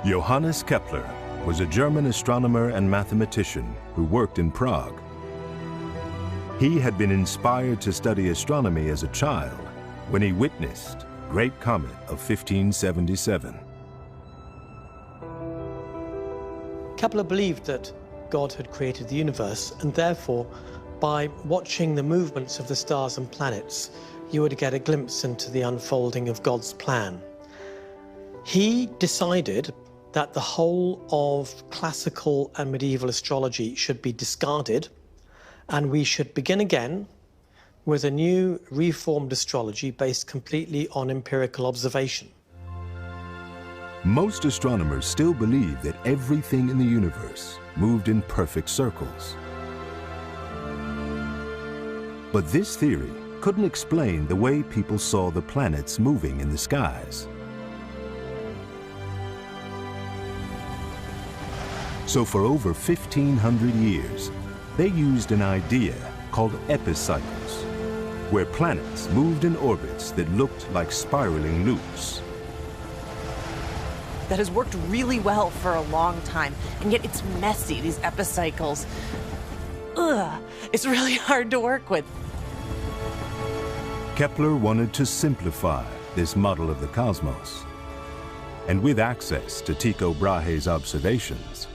Johannes Kepler was a German astronomer and mathematician who worked in Prague. He had been inspired to study astronomy as a child when he witnessed the Great Comet of 1577. Kepler believed that God had created the universe, and therefore, by watching the movements of the stars and planets, you would get a glimpse into the unfolding of God's plan. He decided that the whole of classical and medieval astrology should be discarded, and we should begin again with a new reformed astrology based completely on empirical observation. Most astronomers still believe that everything in the universe moved in perfect circles. But this theory couldn't explain the way people saw the planets moving in the skies. So for over 1,500 years, they used an idea called epicycles, where planets moved in orbits that looked like spiraling loops. That has worked really well for a long time, and yet it's messy, these epicycles. Ugh, it's really hard to work with. Kepler wanted to simplify this model of the cosmos, and with access to Tycho Brahe's observations,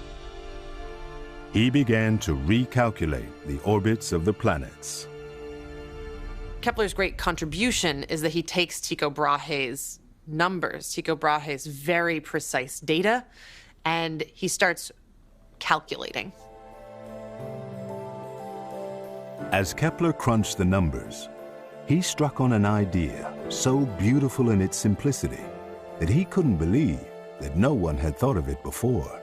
he began to recalculate the orbits of the planets. Kepler's great contribution is that he takes Tycho Brahe's numbers, Tycho Brahe's very precise data, and he starts calculating. As Kepler crunched the numbers, he struck on an idea so beautiful in its simplicity that he couldn't believe that no one had thought of it before.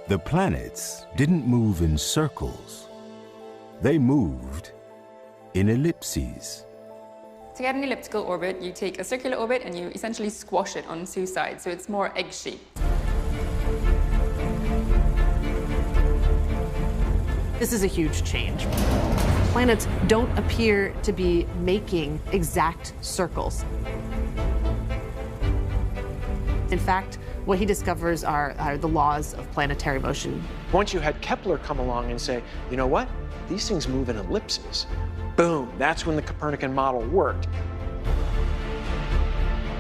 The planets didn't move in circles. They moved in ellipses. To get an elliptical orbit, you take a circular orbit and you essentially squash it on two sides, so it's more egg-shaped. This is a huge change. Planets don't appear to be making exact circles. In fact, what he discovers are the laws of planetary motion. Once you had Kepler come along and say, you know what? These things move in ellipses. Boom, that's when the Copernican model worked.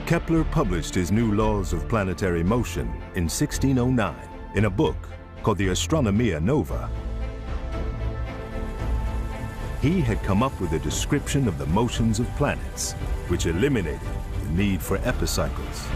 Kepler published his new laws of planetary motion in 1609 in a book called the Astronomia Nova. He had come up with a description of the motions of planets, which eliminated the need for epicycles.